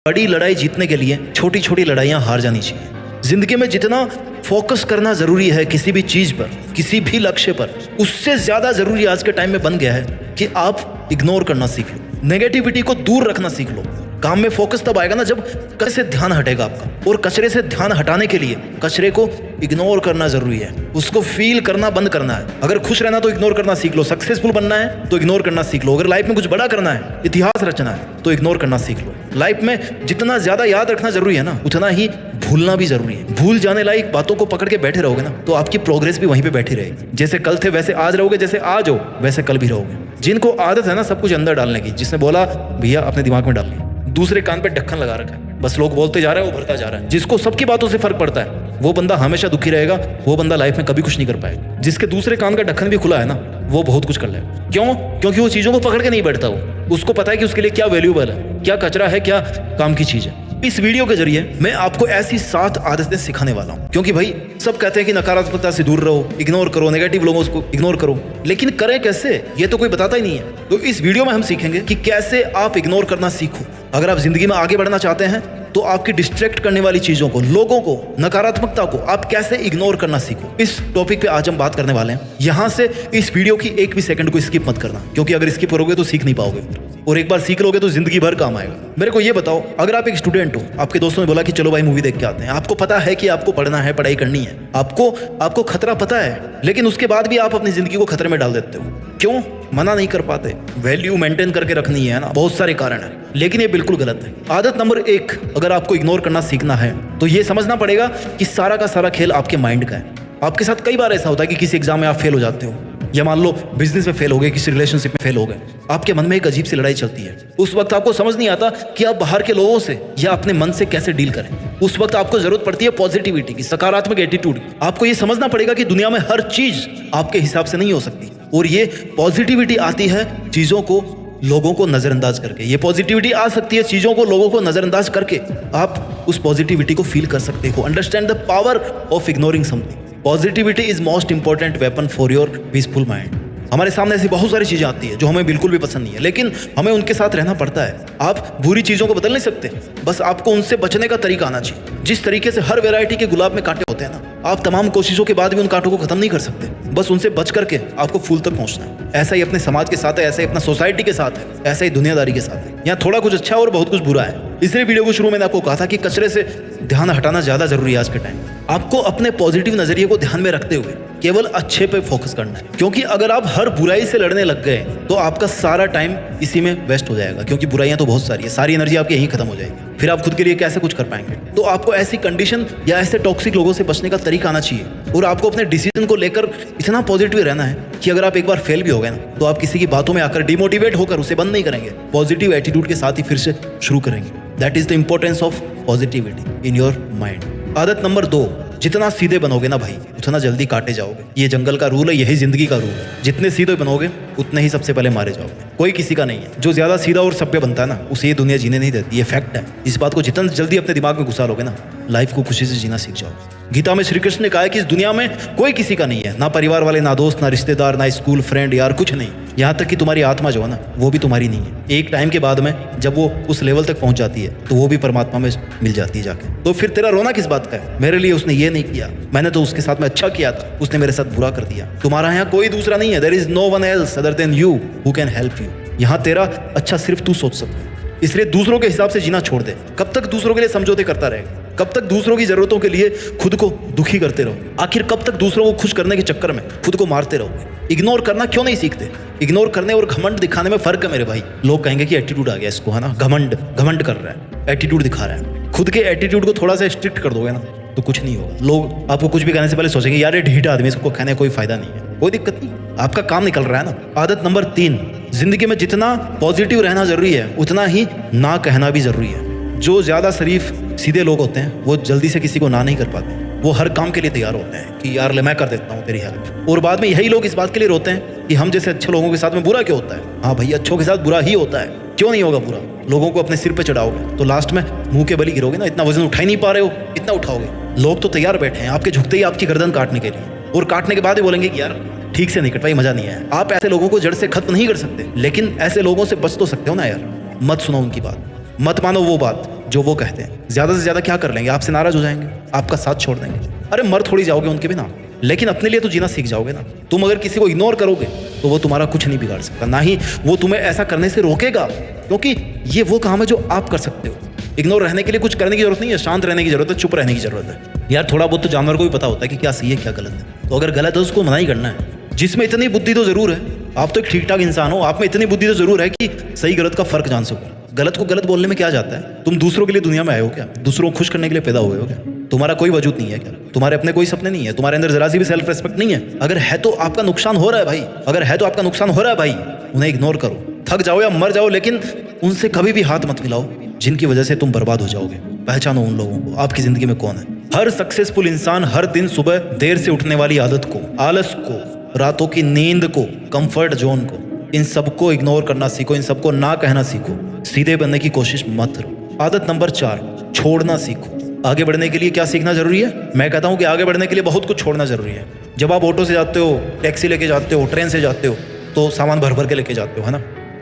बड़ी लड़ाई जीतने के लिए छोटी छोटी लड़ाइयाँ हार जानी चाहिए। जिंदगी में जितना फोकस करना जरूरी है किसी भी चीज पर, किसी भी लक्ष्य पर, उससे ज्यादा जरूरी आज के टाइम में बन गया है कि आप इग्नोर करना सीख लो, नेगेटिविटी को दूर रखना सीख लो। काम में फोकस तब आएगा ना जब कचरे से ध्यान हटेगा आपका, और कचरे से ध्यान हटाने के लिए कचरे को इग्नोर करना जरूरी है, उसको फील करना बंद करना है। अगर खुश रहना तो इग्नोर करना सीख लो, सक्सेसफुल बनना है तो इग्नोर करना सीख लो, अगर लाइफ में कुछ बड़ा करना है, इतिहास रचना है तो इग्नोर करना सीख लो। लाइफ में जितना ज्यादा याद रखना जरूरी है ना, उतना ही भूलना भी जरूरी है। भूल जाने लायक बातों को पकड़ के बैठे रहोगे ना तो आपकी प्रोग्रेस भी वहीं पे बैठी रहेगी। जैसे कल थे वैसे आज रहोगे, जैसे आज हो वैसे कल भी रहोगे। जिनको आदत है ना सब कुछ अंदर डालने की, जिसने बोला भैया अपने दिमाग में डालिए, दूसरे कान पे ढक्कन लगा रखा है, बस लोग बोलते जा रहे हैं वो भरता जा रहा है। जिसको सबकी बातों से फर्क पड़ता है वो बंदा हमेशा दुखी रहेगा, वो बंदा लाइफ में कभी कुछ नहीं कर पाएगा। जिसके दूसरे कान का ढक्कन भी खुला है ना वो बहुत कुछ कर लेगा। क्यों? क्योंकि वो चीजों को पकड़ के नहीं बैठता, वो उसको पता है कि उसके लिए क्या वैल्यूबल है, क्या कचरा है, क्या काम की चीज है। इस वीडियो के जरिए मैं आपको ऐसी 7 आदतें सिखाने वाला हूं, क्योंकि भाई सब कहते हैं कि नकारात्मकता से दूर रहो, इग्नोर करो, नेगेटिव लोगों को इग्नोर करो, लेकिन करें कैसे ये तो कोई बताता ही नहीं है। तो इस वीडियो में हम सीखेंगे कि कैसे आप इग्नोर करना सीखो। अगर आप जिंदगी में आगे बढ़ना चाहते हैं तो आपकी डिस्ट्रैक्ट करने वाली चीजों को, लोगों को, नकारात्मकता को आप कैसे इग्नोर करना सीखो। इस टॉपिक पे आज हम बात करने वाले हैं। यहां से इस वीडियो की एक भी सेकंड को स्किप मत करना, क्योंकि अगर स्किप करोगे तो सीख नहीं पाओगे, और एक बार सीख लोगे तो जिंदगी भर काम आएगा। मेरे को ये बताओ, अगर आप एक स्टूडेंट हो, आपके दोस्तों ने बोला कि चलो भाई मूवी देख के आते हैं, आपको पता है कि आपको पढ़ना है, पढ़ाई करनी है, आपको खतरा पता है, लेकिन उसके बाद भी आप अपनी जिंदगी को खतरे में डाल देते हो। क्यों? मना नहीं कर पाते, वैल्यू मेंटेन करके रखनी है ना, बहुत सारे कारण हैं, लेकिन ये बिल्कुल गलत है। आदत नंबर 1, अगर आपको इग्नोर करना सीखना है तो ये समझना पड़ेगा कि सारा का सारा खेल आपके माइंड का है। आपके साथ कई बार ऐसा होता है कि किसी एग्जाम में आप फेल हो जाते हो, या मान लो बिजनेस में फेल हो गए, किसी रिलेशनशिप में फेल हो गए, आपके मन में एक अजीब सी लड़ाई चलती है। उस वक्त आपको समझ नहीं आता कि आप बाहर के लोगों से या अपने मन से कैसे डील करें। उस वक्त आपको जरूरत पड़ती है पॉजिटिविटी की, सकारात्मक एटीट्यूड की। आपको ये समझना पड़ेगा कि दुनिया में हर चीज आपके हिसाब से नहीं हो सकती, और ये पॉजिटिविटी आती है चीजों को, लोगों को नजरअंदाज करके। ये पॉजिटिविटी आ सकती है चीजों को, लोगों को नजरअंदाज करके। आप उस पॉजिटिविटी को फील कर सकते हो। Understand the power of ignoring something. Positivity is most important weapon for your peaceful mind. हमारे सामने ऐसी बहुत सारी चीजें आती है जो हमें बिल्कुल भी पसंद नहीं है, लेकिन हमें उनके साथ रहना पड़ता है। आप बुरी चीजों को बदल नहीं सकते, बस आपको उनसे बचने का तरीका आना चाहिए। जिस तरीके से हर वैरायटी के गुलाब में कांटे होते हैं ना, आप तमाम कोशिशों के बाद भी उन कांटों को खत्म नहीं कर सकते, बस उनसे बच करके आपको फूल तक पहुंचना है। ऐसा ही अपने समाज के साथ है, ऐसा ही अपना सोसाइटी के साथ है, ऐसा ही दुनियादारी के साथ है। यहाँ थोड़ा कुछ अच्छा और बहुत कुछ बुरा है। इसलिए वीडियो को शुरू में आपको कहा था कि कचरे से ध्यान हटाना ज्यादा जरूरी है आज के टाइम। आपको अपने पॉजिटिव नजरिए को ध्यान में रखते हुए केवल अच्छे पे फोकस करना है, क्योंकि अगर आप हर बुराई से लड़ने लग गए तो आपका सारा टाइम इसी में वेस्ट हो जाएगा, क्योंकि बुराइयां तो बहुत सारी है, सारी एनर्जी आपकी यहीं खत्म हो जाएगी। फिर आप खुद के लिए कैसे कुछ कर पाएंगे? तो आपको ऐसी कंडीशन या ऐसे टॉक्सिक लोगों से बचने का तरीका आना चाहिए, और आपको अपने डिसीजन को लेकर इतना पॉजिटिव रहना है कि अगर आप एक बार फेल भी हो गए ना तो आप किसी की बातों में आकर डिमोटिवेट होकर उसे बंद नहीं करेंगे, पॉजिटिव एटीट्यूड के साथ ही फिर से शुरू करेंगे। That is the importance of positivity in your mind. आदत नंबर 2, जितना सीधे बनोगे ना भाई उतना जल्दी काटे जाओगे। ये जंगल का रूल है, यही जिंदगी का रूल है। जितने सीधे बनोगे उतने ही सबसे पहले मारे जाओगे। कोई किसी का नहीं है। जो ज्यादा सीधा और सभ्य बनता है ना उसे ये दुनिया जीने नहीं देती, ये फैक्ट है। इस बात को जितना जल्दी अपने दिमाग में घुसा लोगे ना, लाइफ को खुशी से जीना सीख जाओगे। गीता में श्री कृष्ण ने कहा है कि इस दुनिया में कोई किसी का नहीं है, ना परिवार वाले, ना दोस्त, ना रिश्तेदार, ना स्कूल फ्रेंड, यार कुछ नहीं। यहाँ तक कि तुम्हारी आत्मा जो है ना वो भी तुम्हारी नहीं है। एक टाइम के बाद में जब वो उस लेवल तक पहुंच जाती है तो वो भी परमात्मा में मिल जाती है जाके। तो फिर तेरा रोना किस बात का है? मेरे लिए उसने ये नहीं किया, मैंने तो उसके साथ में अच्छा किया था, उसने मेरे साथ बुरा कर दिया। तुम्हारा यहाँ कोई दूसरा नहीं है। There is no one else other than you who can help you. यहाँ तेरा अच्छा सिर्फ तू सोच सकता है। इसलिए दूसरों के हिसाब से जीना छोड़ दे। कब तक दूसरों के लिए समझौते करता रहेगा? कब तक दूसरों की जरूरतों के लिए खुद को दुखी करते रहोगे? आखिर कब तक दूसरों को खुश करने के चक्कर में खुद को मारते रहोगे? इग्नोर करना क्यों नहीं सीखते? इग्नोर करने और घमंड दिखाने में फर्क है मेरे भाई। लोग कहेंगे कि एटीट्यूड आ गया इसको, है ना, घमंड कर रहा है, एटीट्यूड दिखा रहा है। खुद के एटीट्यूड को थोड़ा सा स्ट्रिक्ट कर दोगे ना तो कुछ नहीं होगा। लोग आपको कुछ भी कहने से पहले सोचेंगे यार ये ढीठ आदमी, इसको कहने कोई फायदा नहीं है। कोई दिक्कत नहीं, आपका काम निकल रहा है ना। आदत नंबर 3, जिंदगी में जितना पॉजिटिव रहना जरूरी है उतना ही ना कहना भी जरूरी है। जो ज्यादा शरीफ सीधे लोग होते हैं वो जल्दी से किसी को ना नहीं कर पाते। वो हर काम के लिए तैयार होते हैं कि यार ले मैं कर देता हूँ तेरी हेल्प, और बाद में यही लोग इस बात के लिए रोते हैं कि हम जैसे अच्छे लोगों के साथ में बुरा क्यों होता है। हाँ भाई, अच्छों के साथ बुरा ही होता है, क्यों नहीं होगा बुरा? लोगों को अपने सिर पे चढ़ाओगे तो लास्ट में मुंह के बली गिरोगे ना। इतना वजन उठा ही नहीं पा रहे हो, इतना उठाओगे। लोग तो तैयार बैठे हैं आपके झुकते ही आपकी गर्दन काटने के लिए, और काटने के बाद ही बोलेंगे कि यार ठीक से नहीं कटवाई, मजा नहीं आया। आप ऐसे लोगों को जड़ से खत्म नहीं कर सकते, लेकिन ऐसे लोगों से बच तो सकते हो ना यार। मत सुनो उनकी बात, मत मानो वो बात जो वो कहते हैं। ज्यादा से ज्यादा क्या कर लेंगे, आपसे नाराज हो जाएंगे, आपका साथ छोड़ देंगे। अरे मर थोड़ी जाओगे उनके बिना, लेकिन अपने लिए तो जीना सीख जाओगे ना। तुम अगर किसी को इग्नोर करोगे तो वो तुम्हारा कुछ नहीं बिगाड़ सकता, ना ही वो तुम्हें ऐसा करने से रोकेगा, क्योंकि ये वो काम है जो आप कर सकते हो। इग्नोर रहने के लिए कुछ करने की जरूरत नहीं है, शांत रहने की जरूरत है, चुप रहने की जरूरत है। यार थोड़ा बहुत तो जानवर को भी पता होता है कि क्या सही है क्या गलत है, तो अगर गलत है उसको मना ही करना है। जिसमें इतनी बुद्धि तो जरूर है, आप तो एक ठीक ठाक इंसान हो, आप में इतनी बुद्धि तो जरूर है कि सही गलत का फर्क जान सको। गलत को गलत बोलने में क्या जाता है? तुम दूसरों के लिए दुनिया में आए हो क्या? दूसरों को खुश करने के लिए पैदा हुए हो क्या? तुम्हारा कोई वजूद नहीं है क्या? तुम्हारे अपने कोई सपने नहीं है? तुम्हारे अंदर जरा सी भी सेल्फ रेस्पेक्ट नहीं है? अगर है तो आपका नुकसान हो रहा है भाई, अगर है तो आपका नुकसान हो रहा है भाई। उन्हें इग्नोर करो, थक जाओ या मर जाओ, लेकिन उनसे कभी भी हाथ मत मिलाओ जिनकी वजह से तुम बर्बाद हो जाओगे। पहचानो उन लोगों को, आपकी जिंदगी में कौन है। हर सक्सेसफुल इंसान हर दिन सुबह देर से उठने वाली आदत को, आलस को, रातों की नींद को, कंफर्ट जोन को, इन सबको इग्नोर करना सीखो, इन सबको ना कहना सीखो। सीधे बनने की कोशिश मत करो। आदत नंबर 4, छोड़ना सीखो। आगे बढ़ने के लिए क्या सीखना जरूरी है? मैं कहता हूं कि आगे बढ़ने के लिए बहुत कुछ छोड़ना जरूरी है। जब आप ऑटो से जाते हो, टैक्सी लेके जाते हो, ट्रेन से जाते हो, तो सामान भर भर के लेके जाते हो, है ना।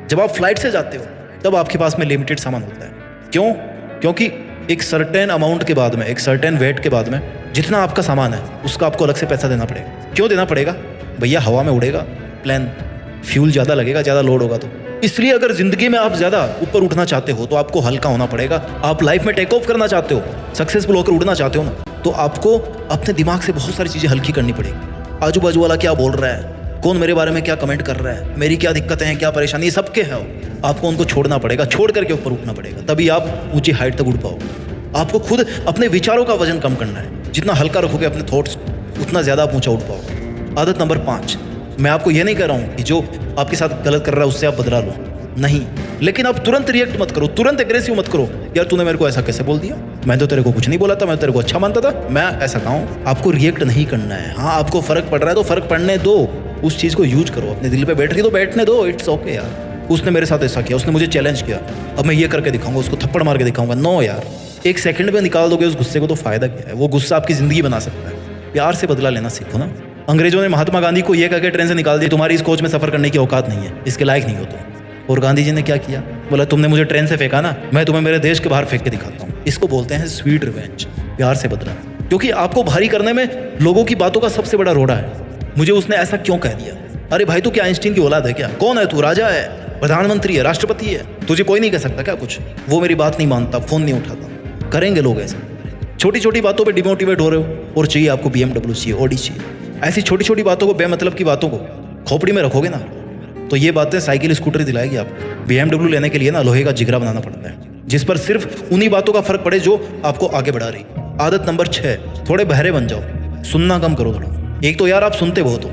जब आप फ्लाइट से जाते हो तब आपके पास में लिमिटेड सामान होता है। क्यों? क्योंकि एक सर्टेन अमाउंट के बाद में, एक सर्टेन वेट के बाद में जितना आपका सामान है उसका आपको अलग से पैसा देना पड़ेगा। क्यों देना पड़ेगा? भैया हवा में उड़ेगा प्लेन, फ्यूल ज़्यादा लगेगा, ज़्यादा लोड होगा। तो इसलिए अगर जिंदगी में आप ज़्यादा ऊपर उठना चाहते हो तो आपको हल्का होना पड़ेगा। आप लाइफ में टेक ऑफ करना चाहते हो, सक्सेसफुल होकर उड़ना चाहते हो ना, तो आपको अपने दिमाग से बहुत सारी चीज़ें हल्की करनी पड़ेगी। आजू बाजू वाला क्या बोल रहा है, कौन मेरे बारे में क्या कमेंट कर रहा है, मेरी क्या दिक्कतें हैं, क्या परेशानी, ये सबके हैं। आपको उनको छोड़ना पड़ेगा, छोड़ करके ऊपर उठना पड़ेगा, तभी आप ऊंची हाइट तक उड़ पाओगे। आपको खुद अपने विचारों का वजन कम करना है। जितना हल्का रखोगे अपने थॉट्स उतना ज़्यादा आप ऊंचा उठ पाओगे। आदत नंबर 5, मैं आपको ये नहीं कह रहा हूँ कि जो आपके साथ गलत कर रहा है उससे आप बदला लो, नहीं, लेकिन आप तुरंत रिएक्ट मत करो, तुरंत एग्रेसिव मत करो। यार तूने मेरे को ऐसा कैसे बोल दिया, मैं तो तेरे को कुछ नहीं बोला था, मैं तेरे को अच्छा मानता था, मैं ऐसा कहूँ। आपको रिएक्ट नहीं करना है। हाँ, आपको फर्क पड़ रहा है तो फर्क पड़ने दो, उस चीज़ को यूज करो। अपने दिल पे बैठ रही तो बैठने दो, इट्स ओके यार। उसने मेरे साथ ऐसा किया, उसने मुझे चैलेंज किया, अब मैं ये करके दिखाऊंगा, उसको थप्पड़ मार के दिखाऊंगा। नो यार, एक सेकंड में निकाल दोगे उस गुस्से को तो फायदा क्या है? वो गुस्सा आपकी जिंदगी बना सकता है। प्यार से बदला लेना सीखो ना। अंग्रेजों ने महात्मा गांधी को ये कह के ट्रेन से निकाल दिया, तुम्हारी इस कोच में सफर करने की औकात नहीं है, इसके लायक नहीं हो तुम। और गांधी जी ने क्या किया? बोला तुमने मुझे ट्रेन से फेंका ना, मैं तुम्हें मेरे देश के बाहर फेंक के दिखाता हूँ। इसको बोलते हैं स्वीट रिवेंज, प्यार से बदला। क्योंकि आपको भारी करने में लोगों की बातों का सबसे बड़ा रोड़ा है, मुझे उसने ऐसा क्यों कह दिया। अरे भाई तू क्या आइंस्टीन की औलाद है क्या? कौन है तू? राजा है, प्रधानमंत्री है, राष्ट्रपति है, तुझे कोई नहीं कह सकता क्या कुछ? वो मेरी बात नहीं मानता, फोन नहीं उठाता। करेंगे लोग ऐसे, छोटी छोटी बातों पे डिमोटिवेट हो रहे हो और चाहिए आपको BMW चाहिए, ऑडी चाहिए। ऐसी छोटी छोटी बातों को, बेमतलब की बातों को खोपड़ी में रखोगे ना तो ये बातें साइकिल स्कूटर दिलाएगी आपको। BMW लेने के लिए ना लोहे का जिगरा बनाना पड़ता है, जिस पर सिर्फ उन्हीं बातों का फर्क पड़े जो आपको आगे बढ़ा रही। आदत नंबर 6, थोड़े बहरे बन जाओ, सुनना कम करो थोड़ा। एक तो यार आप सुनते बहुत हो,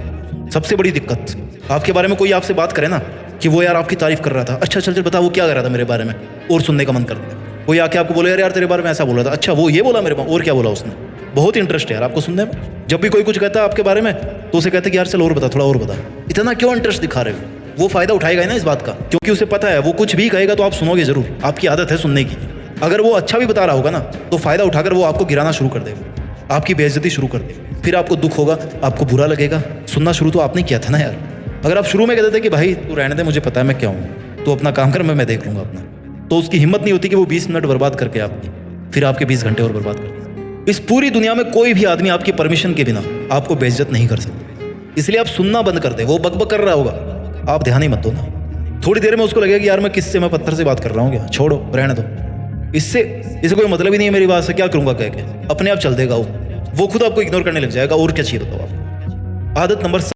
सबसे बड़ी दिक्कत। आपके बारे में कोई आपसे बात करे ना कि वो यार आपकी तारीफ कर रहा था, अच्छा चल बता वो क्या कर रहा था मेरे बारे में, और सुनने का मन करता है। कोई आके आपको बोले यार तेरे बारे में ऐसा बोला था, अच्छा वो ये बोला मेरे बारे में, और क्या बोला उसने। बहुत इंटरेस्ट है यार आपको सुनने में। जब भी कोई कुछ कहता है आपके बारे में तो उसे कहते कि यार चल और बता, थोड़ा और बता। इतना क्यों इंटरेस्ट दिखा रहे हो? वो फायदा उठाएगा ही ना इस बात का, क्योंकि उसे पता है वो कुछ भी कहेगा तो आप सुनोगे जरूर, आपकी आदत है सुनने की। अगर वो अच्छा भी बता रहा होगा ना तो फायदा उठाकर वो आपको गिराना शुरू कर देगा, आपकी बेइज्जती शुरू कर देगा, फिर आपको दुख होगा, आपको बुरा लगेगा। सुनना शुरू तो आपने किया था ना यार। अगर आप शुरू में कहते थे कि भाई तू रहने दे, मुझे पता है मैं क्या हूँ, तो अपना काम कर, मैं देख लूंगा अपना, तो उसकी हिम्मत नहीं होती कि वो 20 मिनट बर्बाद करके आपकी फिर आपके 20 घंटे और बर्बाद कर। इस पूरी दुनिया में कोई भी आदमी आपकी परमिशन के बिना आपको बेइज्जत नहीं कर सकता, इसलिए आप सुनना बंद कर दे। वो बकबक कर रहा होगा, आप ध्यान ही मत दो ना। थोड़ी देर में उसको लगेगा कि यार मैं किससे, मैं पत्थर से बात कर रहा हूँ क्या, छोड़ो रहने दो, इसे कोई मतलब ही नहीं है मेरी बात से, क्या करूँगा कह के, अपने आप चल देगा वो खुद आपको इग्नोर करने लग जाएगा। और क्या चाहिए बताओ आप। आदत नंबर